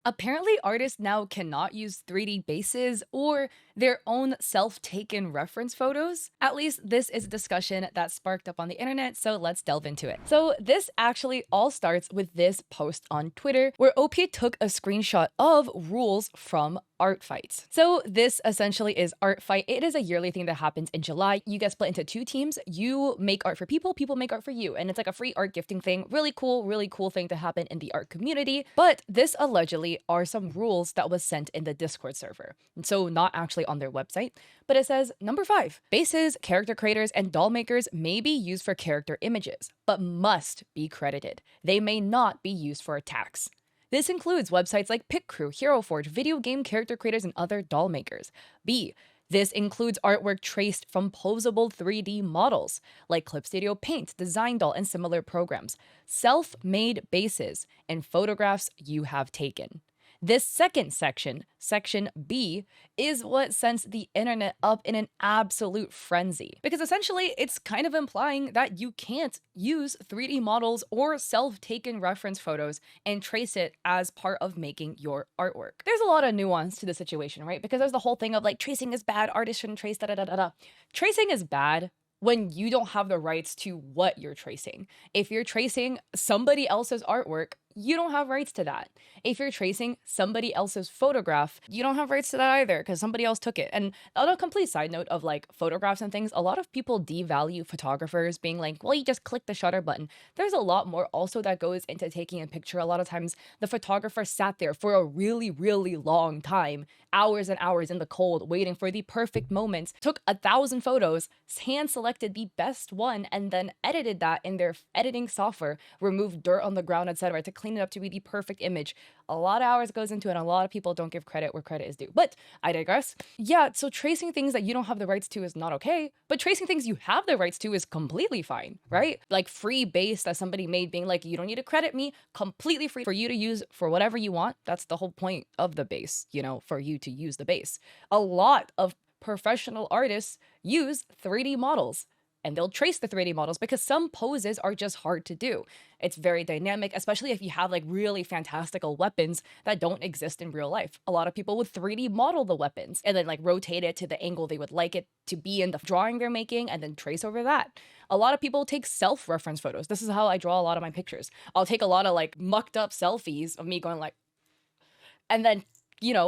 Apparently, artists now cannot use 3D bases or their own self taken reference photos. At least, this is a discussion that sparked up on the internet, so let's delve into it. So, this actually all starts with this post on Twitter where OP took a screenshot of rules from art fights. So this essentially is art fight. It is a yearly thing that happens in July. You get split into two teams. You make art for people, people make art for you. And it's like a free art gifting thing. Really cool thing to happen in the art community. But this allegedly are some rules that was sent in the Discord server. And so not actually on their website, but it says number 5, bases, character creators, and doll makers may be used for character images, but must be credited. They may not be used for attacks. This includes websites like PicCrew, HeroForge, video game character creators, and other doll makers. B. This includes artwork traced from posable 3D models like Clip Studio Paint, Design Doll, and similar programs, self-made bases, and photographs you have taken. This second section, section B, is what sends the internet up in an absolute frenzy. Because essentially, it's kind of implying that you can't use 3D models or self-taken reference photos and trace it as part of making your artwork. There's a lot of nuance to the situation, right? Because there's the whole thing of like tracing is bad, artists shouldn't trace, da da da da da. Tracing is bad when you don't have the rights to what you're tracing. If you're tracing somebody else's artwork, you don't have rights to that. If you're tracing somebody else's photograph, you don't have rights to that either because somebody else took it. And on a complete side note of like photographs and things, a lot of people devalue photographers being like, well, you just click the shutter button. There's a lot more also that goes into taking a picture. A lot of times the photographer sat there for a really long time, hours and hours in the cold, waiting for the perfect moments, took 1,000 photos, hand selected the best one, and then edited that in their editing software, removed dirt on the ground, etc., to clean it up to be the perfect image. A lot of hours goes into it, and a lot of people don't give credit where credit is due. But I digress. Yeah, so tracing things that you don't have the rights to is not okay, but tracing things you have the rights to is completely fine, right? Like free base that somebody made being like, you don't need to credit me, completely free for you to use for whatever you want. That's the whole point of the base, for you to use the base. A lot of professional artists use 3D models. And they'll trace the 3D models because some poses are just hard to do. It's very dynamic, especially if you have like really fantastical weapons that don't exist in real life. A lot of people would 3D model the weapons and then like rotate it to the angle they would like it to be in the drawing they're making and then trace over that. A lot of people take self-reference photos. This is how I draw a lot of my pictures. I'll take a lot of like mucked up selfies of me going like, and then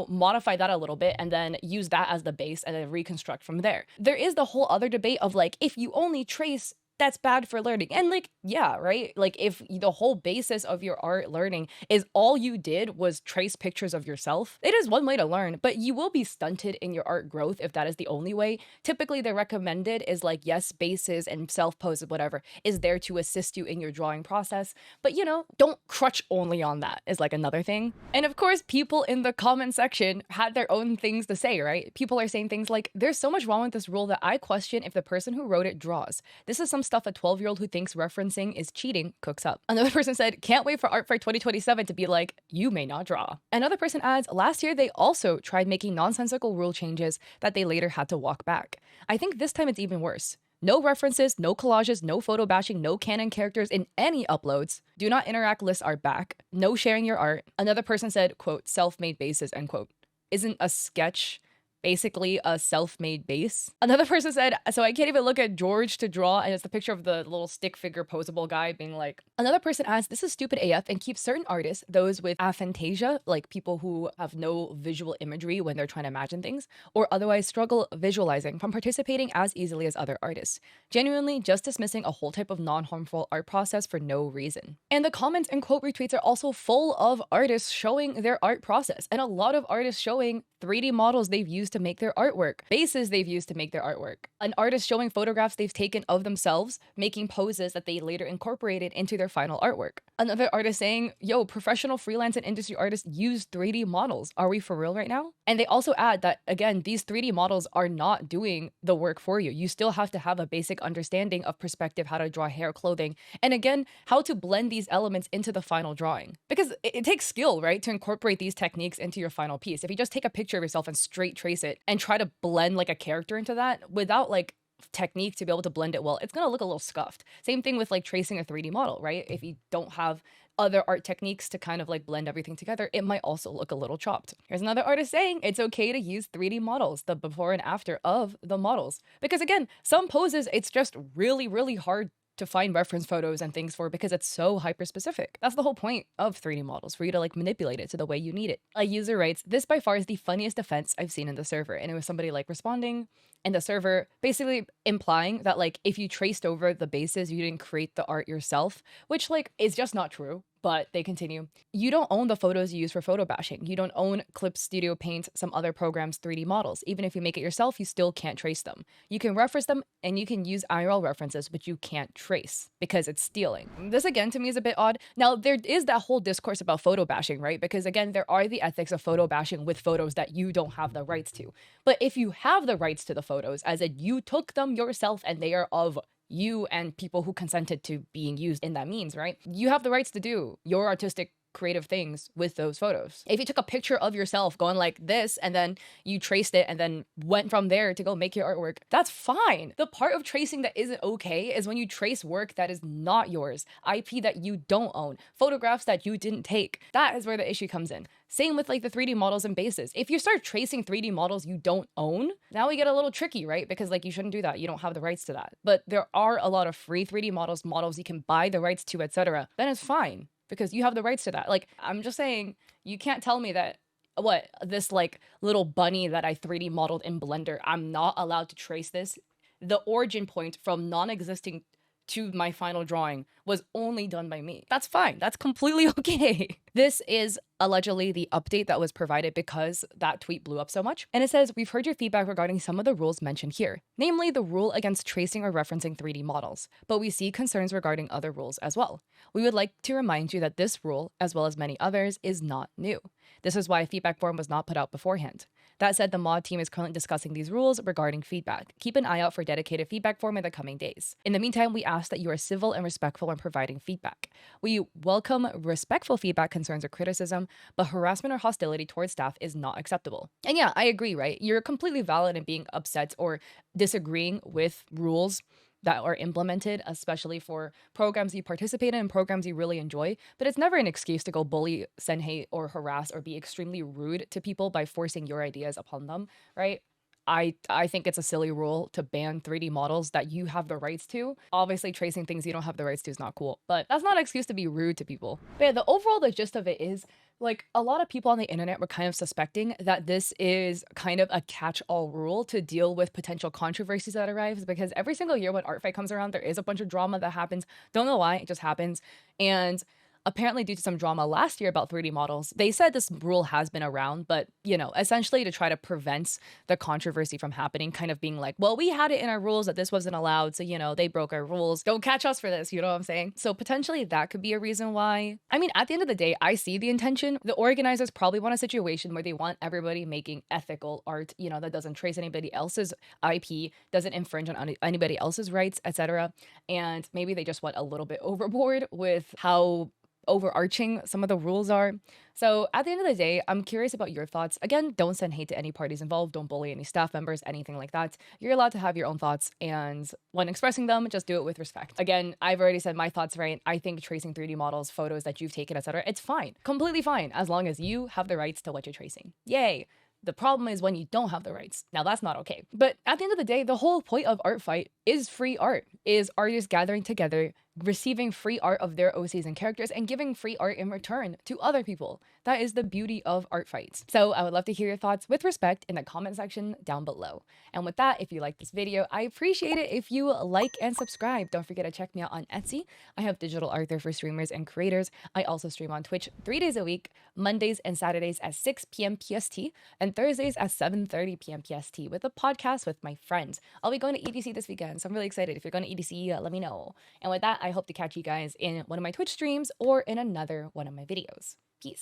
modify that a little bit and then use that as the base and then reconstruct from there. There is the whole other debate of like, if you only trace, that's bad for learning. And like, yeah, right? Like if the whole basis of your art learning is all you did was trace pictures of yourself, it is one way to learn, but you will be stunted in your art growth if that is the only way. Typically the recommended is like, yes, bases and self-poses, whatever, is there to assist you in your drawing process. But don't crutch only on that is like another thing. And of course, people in the comment section had their own things to say, right? People are saying things like, there's so much wrong with this rule that I question if the person who wrote it draws. This is some stuff a 12-year-old who thinks referencing is cheating cooks up. Another person said, can't wait for Art Fair 2027 to be like, you may not draw. Another person adds, last year they also tried making nonsensical rule changes that they later had to walk back. I think this time it's even worse. No references, no collages, no photo bashing, no canon characters in any uploads. Do not interact lists are back. No sharing your art. Another person said, quote, self-made bases, end quote. Isn't a sketch basically a self-made base? Another person said, so I can't even look at George to draw, and it's the picture of the little stick figure posable guy being like, another person adds, this is stupid AF and keeps certain artists, those with aphantasia, like people who have no visual imagery when they're trying to imagine things, or otherwise struggle visualizing from participating as easily as other artists. Genuinely just dismissing a whole type of non-harmful art process for no reason. And the comments and quote retweets are also full of artists showing their art process, and a lot of artists showing 3D models they've used to make their artwork, bases they've used to make their artwork, an artist showing photographs they've taken of themselves, making poses that they later incorporated into their final artwork. Another artist saying, yo, professional freelance and industry artists use 3D models. Are we for real right now? And they also add that, again, these 3D models are not doing the work for you. You still have to have a basic understanding of perspective, how to draw hair, clothing, and again, how to blend these elements into the final drawing. Because it takes skill, right, to incorporate these techniques into your final piece. If you just take a picture of yourself and straight trace it and try to blend like a character into that without like technique to be able to blend it well, it's gonna look a little scuffed. Same thing with like tracing a 3D model, right? If you don't have other art techniques to kind of like blend everything together, it might also look a little chopped. Here's another artist saying it's okay to use 3D models, the before and after of the models. Because again, some poses, it's just really, really hard to find reference photos and things for because it's so hyper specific. That's the whole point of 3D models, for you to like manipulate it to the way you need it. A user writes, "This by far is the funniest defense I've seen in the server." And it was somebody like responding in the server, basically implying that like if you traced over the bases, you didn't create the art yourself, which like is just not true. But they continue. "You don't own the photos you use for photo bashing. You don't own Clip Studio Paint, some other programs' 3D models. Even if you make it yourself, you still can't trace them. You can reference them and you can use IRL references, but you can't trace because it's stealing." This again to me is a bit odd. Now, there is that whole discourse about photo bashing, right? Because again, there are the ethics of photo bashing with photos that you don't have the rights to. But if you have the rights to the photos, as in you took them yourself and they are of you and people who consented to being used in that means, right? You have the rights to do your artistic creative things with those photos. If you took a picture of yourself going like this and then you traced it and then went from there to go make your artwork, that's fine. The part of tracing that isn't okay is when you trace work that is not yours, IP that you don't own, photographs that you didn't take. That is where the issue comes in. Same with like the 3D models and bases. If you start tracing 3D models you don't own, now we get a little tricky, right? Because like you shouldn't do that. You don't have the rights to that. But there are a lot of free 3D models you can buy the rights to, etc. Then it's fine because you have the rights to that. Like, I'm just saying, you can't tell me that what this like little bunny that I 3D modeled in Blender, I'm not allowed to trace this. The origin point from non-existing to my final drawing was only done by me. That's fine. That's completely okay. This is allegedly the update that was provided because that tweet blew up so much. And it says, "We've heard your feedback regarding some of the rules mentioned here, namely the rule against tracing or referencing 3D models, but we see concerns regarding other rules as well. We would like to remind you that this rule, as well as many others, is not new. This is why a feedback form was not put out beforehand. That said, the mod team is currently discussing these rules regarding feedback. Keep an eye out for a dedicated feedback form in the coming days. In the meantime, we ask that you are civil and respectful when providing feedback. We welcome respectful feedback, concerns, or criticism, but harassment or hostility towards staff is not acceptable." And yeah, I agree, right? You're completely valid in being upset or disagreeing with rules that are implemented, especially for programs you participate in and programs you really enjoy. But it's never an excuse to go bully, send hate, or harass or be extremely rude to people by forcing your ideas upon them, right? I think it's a silly rule to ban 3D models that you have the rights to. Obviously, tracing things you don't have the rights to is not cool, but that's not an excuse to be rude to people. But yeah, the gist of it is, like, a lot of people on the internet were kind of suspecting that this is kind of a catch-all rule to deal with potential controversies that arise, because every single year when Art Fight comes around, there is a bunch of drama that happens. Don't know why, it just happens. And apparently due to some drama last year about 3D models, they said this rule has been around, but, you know, essentially to try to prevent the controversy from happening, kind of being like, well, we had it in our rules that this wasn't allowed, so, you know, they broke our rules. Don't catch us for this, you know what I'm saying? So potentially that could be a reason why. I mean, at the end of the day, I see the intention. The organizers probably want a situation where they want everybody making ethical art, you know, that doesn't trace anybody else's IP, doesn't infringe on anybody else's rights, etc. And maybe they just went a little bit overboard with how overarching some of the rules are. So at the end of the day, I'm curious about your thoughts. Again, don't send hate to any parties involved. Don't bully any staff members, anything like that. You're allowed to have your own thoughts, and when expressing them, just do it with respect. Again, I've already said my thoughts, right? I think tracing 3D models, photos that you've taken, etc., it's fine. Completely fine, as long as you have the rights to what you're tracing. Yay! The problem is when you don't have the rights. Now that's not okay. But at the end of the day, the whole point of Art Fight is free art, is artists gathering together, receiving free art of their OCs and characters, and giving free art in return to other people. That is the beauty of Art Fights. So I would love to hear your thoughts with respect in the comment section down below. And with that, if you like this video, I appreciate it if you like and subscribe. Don't forget to check me out on Etsy. I have digital art there for streamers and creators. I also stream on Twitch 3 days a week, Mondays and Saturdays at 6 p.m. PST, and Thursdays at 7:30 p.m. PST with a podcast with my friends. I'll be going to EDC this weekend, so I'm really excited. If you're going to EDC, let me know. And with that, I hope to catch you guys in one of my Twitch streams or in another one of my videos. Peace.